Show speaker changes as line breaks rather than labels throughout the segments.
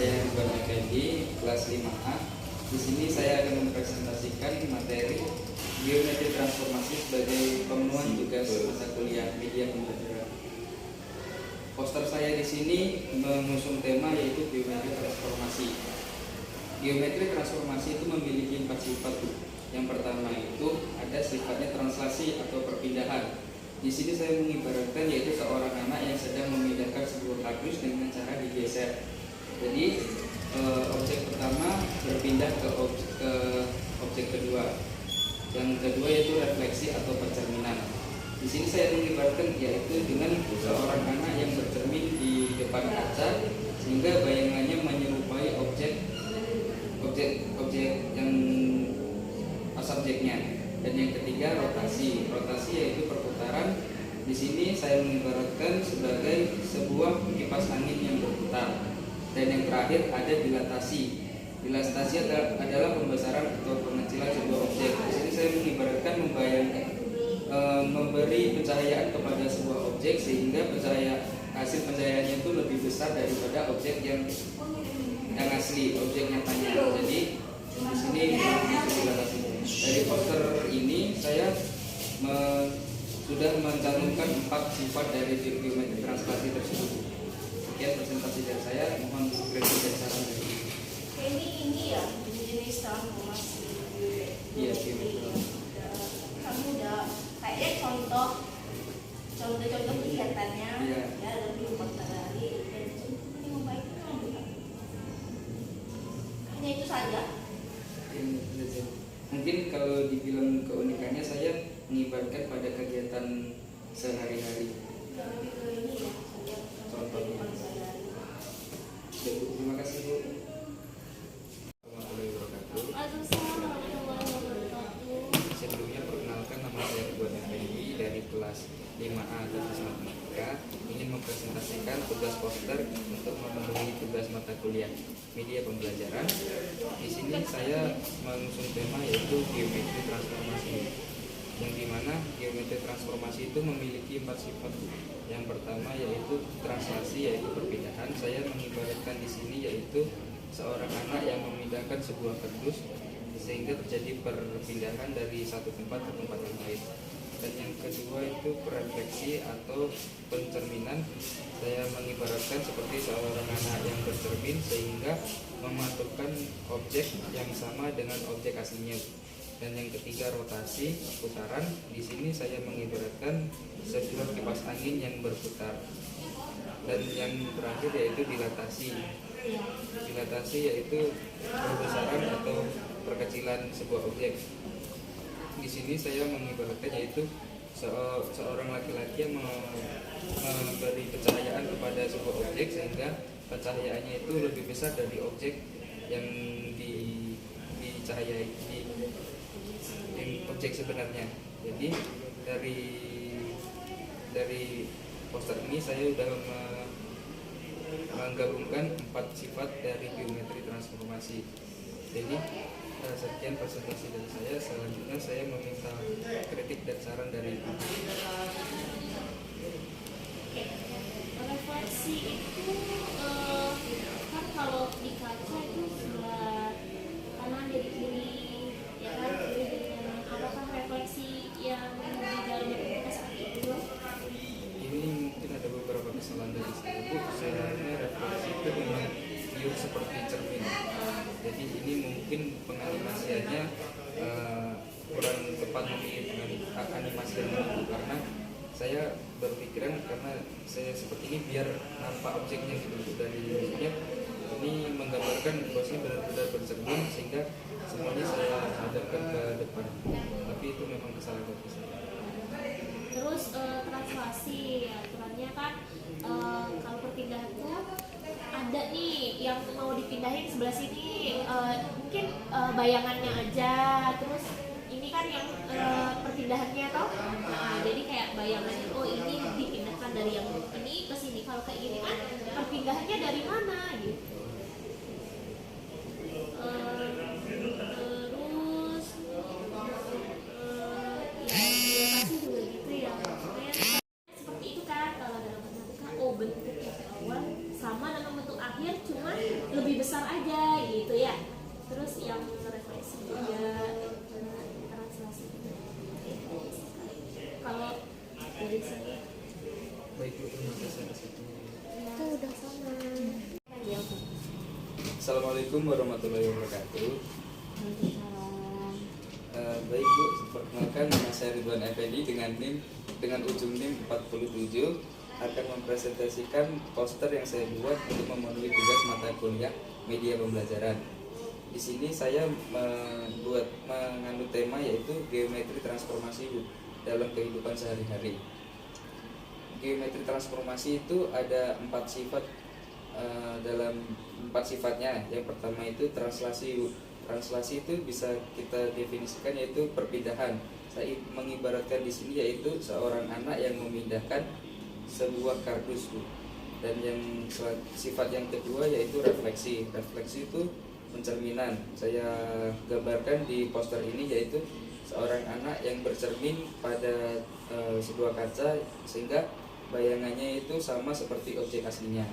saya Ridwan Effendi, kelas 5A. Di sini saya akan mempresentasikan materi geometri transformasi sebagai pemenuhan tugas mata kuliah media pembelajaran. Poster saya di sini mengusung tema yaitu geometri transformasi. Geometri transformasi itu memiliki 4 sifat. Yang pertama itu ada sifatnya translasi atau perpindahan. Di sini saya mengibaratkan yaitu seorang anak yang sedang memindahkan sebuah kardus dengan cara digeser. Jadi objek pertama berpindah ke objek kedua. Yang kedua yaitu refleksi atau pencerminan. Di sini saya mengibaratkan yaitu dengan seorang anak yang bercermin di depan kaca sehingga bayangannya menyerupai objek yang subjeknya. Dan yang ketiga rotasi. Rotasi yaitu perputaran. Di sini saya mengibaratkan sebagai sebuah kipas angin yang berputar. Dan yang terakhir ada dilatasi. Dilatasi adalah pembesaran atau pengecilan sebuah objek. Di sini saya mengibaratkan membayangkan memberi pencahayaan kepada sebuah objek sehingga hasil pencahayaannya itu lebih besar daripada objek yang asli, objek nyatanya. Jadi di sini dilatasi. Dari poster ini saya sudah mencantumkan 4 sifat dari geometri translasi tersebut. Sekian presentasi dari saya, mohon kritik dan saran dari
ini ya jenis transformasi.
Iya, geometri.
Kamu udah kayaknya contoh kegiatannya
ya
lebih mempengaruhi dan ini membaikkan. Hanya itu saja.
Mungkin kalau dibilang keunikannya saya mengibaratkan pada kegiatan sehari-hari.
Lebih ke ini ya,
Contohnya. Terima kasih Bu. Warahmatullahi wabarakatuh. Sebelumnya perkenalkan, nama saya Ridwan Effendi dari kelas 5A Teknik Matematika. Ingin mempresentasikan tugas poster untuk memenuhi tugas mata kuliah media pembelajaran. Di sini saya mengusung tema yaitu geometri transformasi. Yang dimana geometri transformasi itu memiliki 4 sifat. Yang pertama yaitu translasi, yaitu perpindahan. Saya mengibaratkan di sini yaitu seorang anak yang memindahkan sebuah kardus sehingga terjadi perpindahan dari satu tempat ke tempat yang lain. Dan yang kedua itu refleksi atau pencerminan. Saya mengibaratkan seperti seorang anak yang bercermin sehingga mematokkan objek yang sama dengan objek aslinya. Dan yang ketiga rotasi, putaran. Di sini saya mengibaratkan sebuah kipas angin yang berputar. Dan yang terakhir yaitu dilatasi. Dilatasi yaitu perbesaran atau perkecilan sebuah objek. Di sini saya mengibaratkan yaitu seorang laki-laki yang memberi pencahayaan kepada sebuah objek sehingga pencahayaannya itu lebih besar dari objek yang dicahayai objek sebenarnya. Jadi dari poster ini saya sudah menggabungkan 4 sifat dari geometri transformasi. Jadi sekian presentasi dari saya. Selanjutnya saya meminta kritik dan saran dari Ibu.
Refleksi itu kan kalau di kaca itu sebelah kanan dari kiri, ya kan? Apakah refleksi yang di dalam bentuk seperti itu?
Ini mungkin ada beberapa kesalahan dari saya Bu. Sebenarnya refleksi itu memang pure seperti cermin. Jadi ini mungkin penganimasiannya kurang tepat memilih animasi yang begitu, karena saya berpikiran karena saya seperti ini biar nampak objeknya gitu dari maksudnya ini menggambarkan bahwasanya benar-benar bercermin sehingga semuanya saya hadapkan ke depan, tapi itu memang kesalahan dari saya.
Terus translasi aturannya kan kalau perpindahan itu ada nih yang mau dipindahin sebelah sini mungkin bayangannya aja, terus ini kan yang perpindahannya toh, nah, jadi kayak bayangannya oh ini dipindahkan dari yang ini ke sini, kalau kayak gini kan perpindahannya dari mana gitu. Terus ya lokasi juga gitu ya, seperti itu kan kalau dalam matematika bentuk yang awal sama dengan bentuk akhir cuma lebih besar aja gitu ya. Terus yang refleksi juga, translasi juga. Kalau dari saya
Baik Bu, terima kasih atas waktunya.
itu udah sama. Ya,
Assalamualaikum warahmatullahi wabarakatuh. Baik Bu, perkenalkan nama saya Ridwan Effendi dengan ujung NIM 47 akan mempresentasikan poster yang saya buat untuk memenuhi tugas mata kuliah media pembelajaran. Di sini saya mengandung tema yaitu geometri transformasi Bu dalam kehidupan sehari-hari. Geometri transformasi itu ada 4 sifat dalam 4 sifatnya. Yang pertama itu translasi Bu. Translasi itu bisa kita definisikan yaitu perpindahan. Saya mengibaratkan di sini yaitu seorang anak yang memindahkan sebuah kardus Bu. Dan yang sifat yang kedua yaitu refleksi. Refleksi itu pencerminan. Saya gambarkan di poster ini yaitu seorang anak yang bercermin pada sebuah kaca sehingga bayangannya itu sama seperti objek aslinya.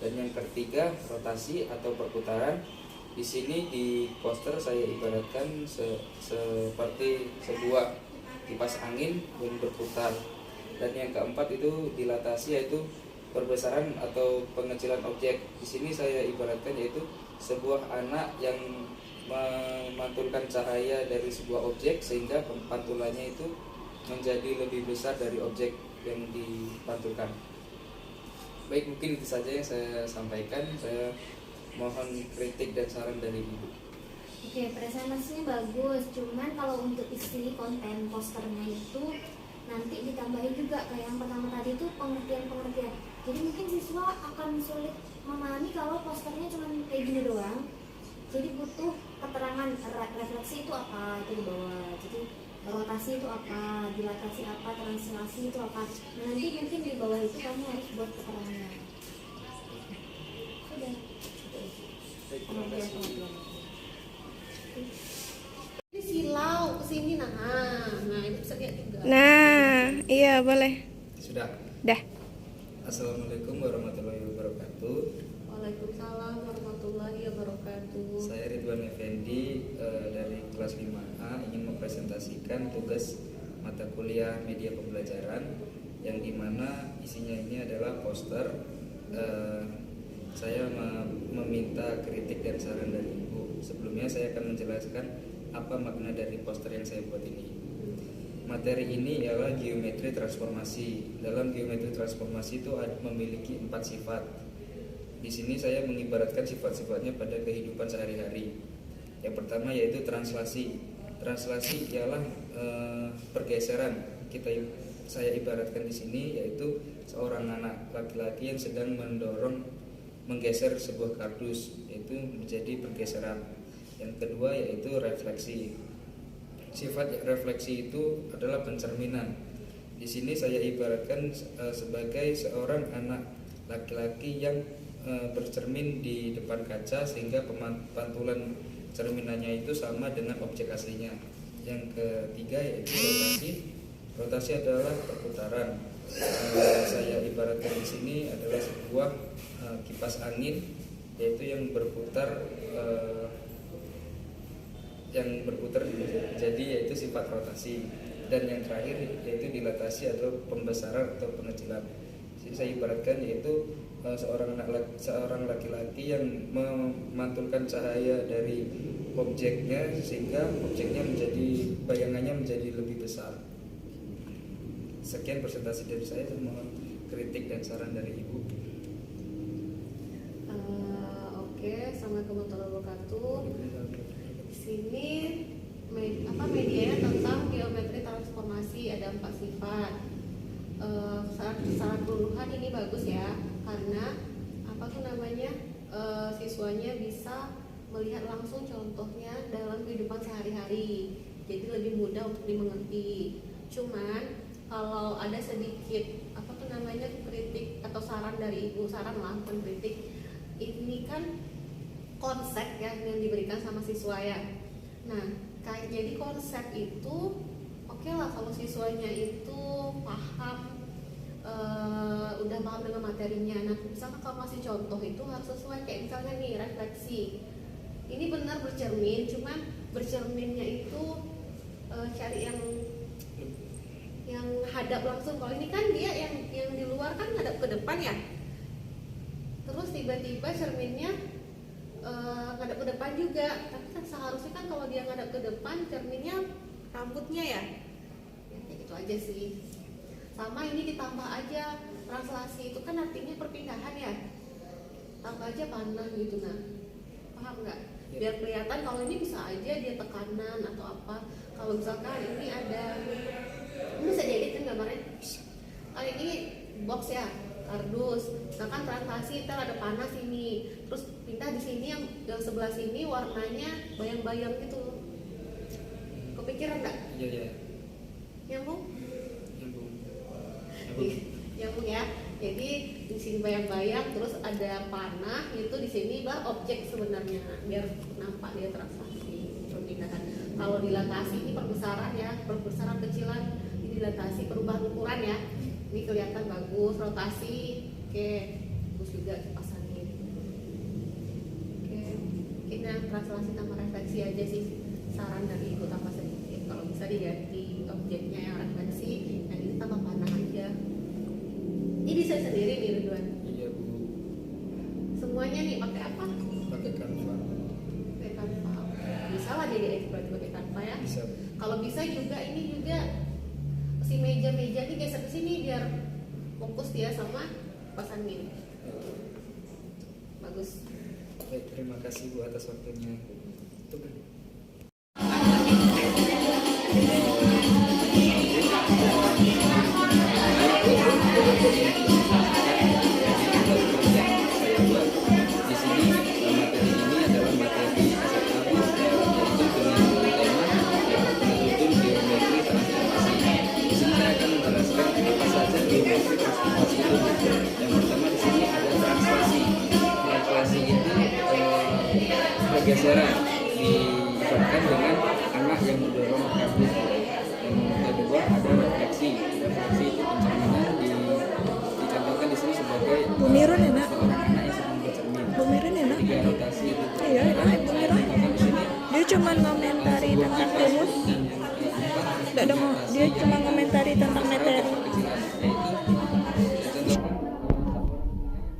Dan yang ketiga rotasi atau perputaran. Di sini di poster saya ibaratkan seperti sebuah kipas angin yang berputar. Dan yang keempat itu dilatasi yaitu perbesaran atau pengecilan objek. Di sini saya ibaratkan yaitu sebuah anak yang memantulkan cahaya dari sebuah objek sehingga pantulannya itu menjadi lebih besar dari objek yang dipantulkan. Baik, mungkin itu saja yang saya sampaikan. Saya mohon kritik dan saran dari Ibu.
Oke, presentasinya bagus. Cuman kalau untuk isi konten posternya itu nanti ditambahin juga kayak yang pertama tadi itu pengertian-pengertian. Jadi mungkin siswa akan sulit memahami kalau posternya cuma kayak gini doang. Jadi butuh keterangan refleksi itu apa itu di bawah. Jadi rotasi itu apa, dilatasi apa, translasi itu apa. Nah, nanti mungkin di bawah itu kamu harus buat keterangannya. Sudah.
Baik, terima kasih.
Ini silau kesini nah itu bisa lihat juga.
Nah, iya boleh.
Sudah.
Dah.
Assalamualaikum warahmatullahi wabarakatuh.
Waalaikumsalam warahmatullahi wabarakatuh.
Saya Ridwan Effendi dari kelas 5A ingin mempresentasikan tugas mata kuliah media pembelajaran yang dimana isinya ini adalah poster. Saya meminta kritik dan saran dari Ibu. Sebelumnya saya akan menjelaskan apa makna dari poster yang saya buat ini. Materi ini ialah geometri transformasi. Dalam geometri transformasi itu memiliki 4 sifat. Di sini saya mengibaratkan sifat-sifatnya pada kehidupan sehari-hari. Yang pertama yaitu translasi. Translasi ialah pergeseran. Saya ibaratkan di sini yaitu seorang anak laki-laki yang sedang menggeser sebuah kardus, yaitu menjadi pergeseran. Yang kedua yaitu refleksi. Sifat refleksi itu adalah pencerminan. Di sini saya ibaratkan sebagai seorang anak laki-laki yang bercermin di depan kaca sehingga pantulan cerminannya itu sama dengan objek aslinya. Yang ketiga yaitu rotasi. Rotasi adalah perputaran. Saya ibaratkan di sini adalah sebuah kipas angin yaitu yang berputar jadi yaitu sifat rotasi. Dan yang terakhir yaitu dilatasi atau pembesaran atau pengecilan. Jadi saya ibaratkan yaitu seorang laki-laki yang memantulkan cahaya dari objeknya sehingga objeknya bayangannya menjadi lebih besar. Sekian presentasi dari saya. Mohon kritik dan saran dari Ibu.
Oke, Assalamualaikum warahmatullahi wabarakatuh. Di sini medianya tentang geometri transformasi, ada 4 sifat. Secara keseluruhan ini bagus ya, karena siswanya bisa melihat langsung contohnya dalam kehidupan sehari-hari, jadi lebih mudah untuk dimengerti. Cuman kalau ada sedikit kritik atau saran dari Ibu, saran lah bukan kritik, ini kan konsep ya yang diberikan sama siswa ya. Nah, jadi konsep itu oke lah kalau siswanya itu paham
udah paham dengan materinya. Nah, misalkan kalau kasih contoh itu harus sesuai, kayak misalnya nih refleksi. Ini benar bercermin, cuman bercerminnya itu cari yang hadap langsung. Kalau ini kan dia yang di luar kan hadap ke depan ya. Terus tiba-tiba cerminnya ngadap ke depan juga. Tapi kan seharusnya kan kalau dia ngadap ke depan, cerminnya rambutnya ya. Ya kayak gitu aja sih. Sama ini ditambah aja translasi, itu kan artinya perpindahan ya. Tambah aja panah gitu, nah. Paham nggak? Biar kelihatan kalau ini bisa aja dia tekanan atau apa. Kalau misalkan ini bisa diedit kan gambarnya. Kalau ini box ya, kardus. Misalkan translasi ntar ada panah sini, terus pindah di sini yang sebelah sini warnanya bayang-bayang gitu. Kepikiran nggak?
Iya.
Nyambung?
Nyambung.
Nyambung ya. Jadi di sini bayang-bayang, terus ada panah itu di sini bah objek sebenarnya, biar nampak dia translasi perpindahan. Kalau dilatasi ini perbesaran ya, perbesaran kecilan, ini dilatasi perubahan ukuran ya. Ini kelihatan bagus, rotasi, oke, terus juga dipasangin. Oke, kita translasi tambah refleksi aja sih, saran dari Ibu tambah sedikit. Kalau bisa diganti objeknya yang refleksi, yang ini tambah panah aja. Ini bisa sendiri nih Ridwan.
Iya Bu.
Semuanya nih pakai apa?
Pakai Canva.
Pakai Canva. Bisa lah jadi edit berarti pakai Canva ya.
Bisa.
Kalau bisa juga ini juga si meja-meja ini geser ke sini biar fokus dia sama pasangin. Bagus.
Baik, terima kasih Bu atas waktunya. Itu kan. Di sini materi ini adalah materi aset abu, yaitu dengan tema penutur geometri transformasi. Di sini saya akan menjelaskan apa saja geometri transformasi itu. Yang pertama di sini ada translasi. Translasi itu pergeseran diibaratkan dengan anak yang mendorong kabut. Yang kedua ada refleksi. Refleksi itu pencerminan dicontohkan di sini sebagai
Bu Mirun enak.
seorang anak yang sedang bercermin.
Bu Mirun enak.
Tiga rotasi itu.
Iya, enak Bu Mirun.
Di sini
Dia cuma ngomentari tentang rumus. Nggak ada dia cuma ngomentari tentang materi.
kecilan, yaitu dicontohkan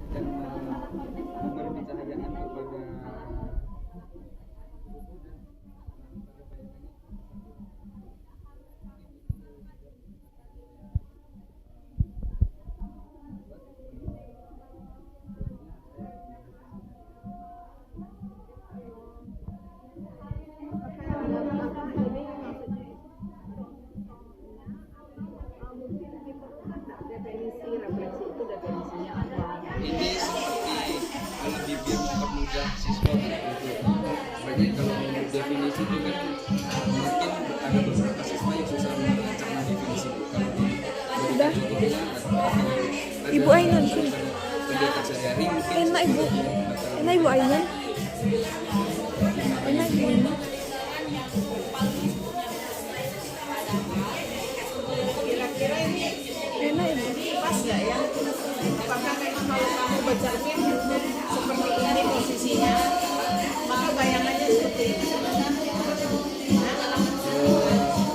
dan memberi pencahayaan kepada
Definisi refleksi itu definisinya apa?
ini seperti lebih biar mempermudah siswa untuk bagi kalau mau definisi itu kan mungkin ada beberapa siswa yang susah mencerna definisi kalau
Udah. Ibu Ainun sini.
kegiatan sehari-hari mungkin
Enak Ibu. Enak Ibu Ainun. Enak Ibu Ainun.
Kira-kira ini
Enak Ibu.
pas nggak ya? Apakah memang kalau kamu bercermin seperti ini posisinya, maka bayangannya seperti ini?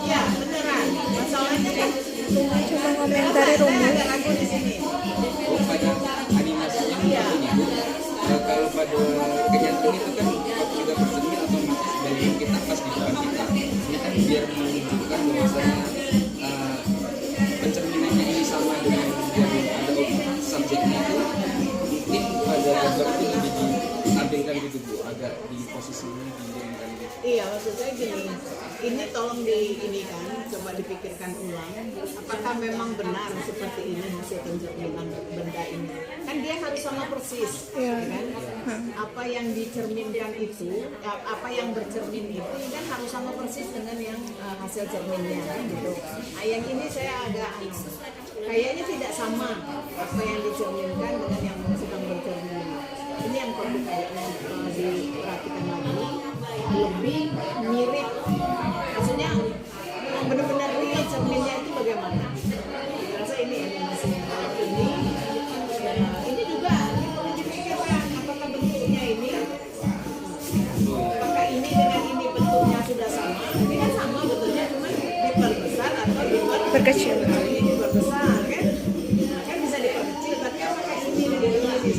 Ya beneran. Masalahnya kan
Cuma ngomentari
saya
rumus.
agak ragu di sini.
pada animasinya mungkin Bu. Kalau pada kenyataan itu kan waktu kita bercermin otomatis dari kita pas di depan kita. Ini kan biar menunjukkan bahwasanya pencerminannya ini sama dengan yang ada subjeknya itu mungkin pada gambar itu lebih ditampilkan gitu Bu, agak di posisi ini diinginkan gitu.
Iya, maksud saya gini, ini tolong ini kan, coba dipikirkan ulang, apakah memang benar seperti ini hasil pencerminan benda ini? Kan dia harus sama persis,
Iya.
ya kan? Apa yang dicerminkan itu, apa yang bercermin itu kan harus sama persis dengan yang hasil cerminnya, gitu. Nah, yang ini saya agak kayaknya tidak sama apa yang dicerminkan dengan yang sedang bercermin. Ini yang perlu kayaknya diperhatikan lagi, lebih mirip, maksudnya benar-benar real cerminnya itu bagaimana? Saya rasa ini animasinya.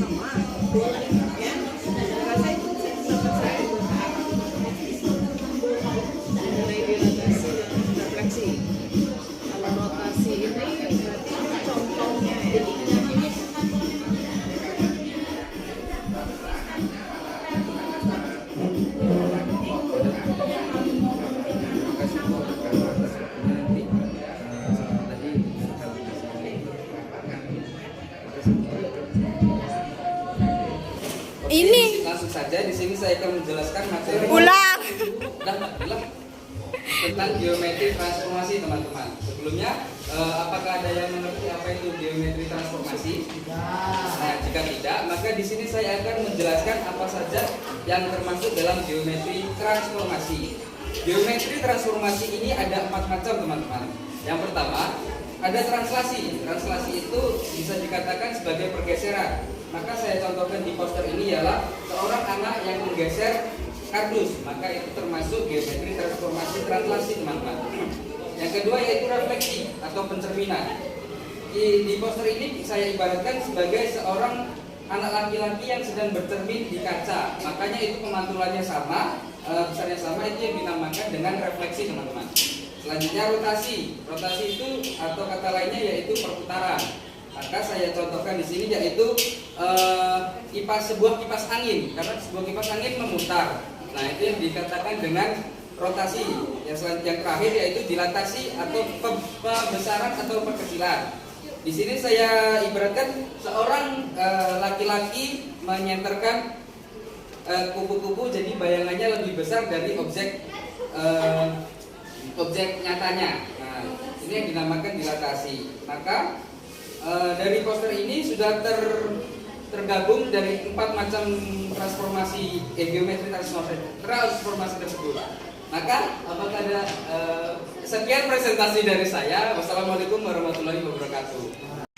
sama ya. Rasa itu pendapat saya mengenai dilatasi dan refleksi. Kalau rotasi ini berarti kan contohnya ya.
Terima kasih Bu karena atas waktunya nanti seperti tadi Oke,
Ini.
langsung saja di sini saya akan menjelaskan materi
Ulang.
Udah, tentang geometri transformasi teman-teman. Sebelumnya apakah ada yang mengerti apa itu geometri transformasi? Nah, jika tidak, maka di sini saya akan menjelaskan apa saja yang termasuk dalam geometri transformasi. Geometri transformasi ini ada 4 macam teman-teman. Yang pertama ada translasi. Translasi itu bisa dikatakan sebagai pergeseran. Maka saya contohkan di poster ini ialah seorang anak yang menggeser kardus, maka itu termasuk geometri transformasi translasi teman-teman. Yang kedua yaitu refleksi atau pencerminan. Di poster ini saya ibaratkan sebagai seorang anak laki-laki yang sedang bercermin di kaca, makanya itu pemantulannya sama, besarnya sama, itu yang dinamakan dengan refleksi teman-teman. Selanjutnya rotasi. Rotasi itu atau kata lainnya yaitu perputaran. Maka saya contohkan di sini yaitu sebuah kipas angin, karena sebuah kipas angin memutar. Nah, itu yang dikatakan dengan rotasi. Yang terakhir yaitu dilatasi atau pembesaran atau perkecilan. Di sini saya ibaratkan seorang laki-laki menyenterkan kupu-kupu jadi bayangannya lebih besar dari objek nyatanya. Nah, ini yang dinamakan dilatasi. Maka dari poster ini sudah tergabung dari 4 macam transformasi geometri transformasi tersebut. Maka apakah ada sekian presentasi dari saya. Wassalamualaikum warahmatullahi wabarakatuh.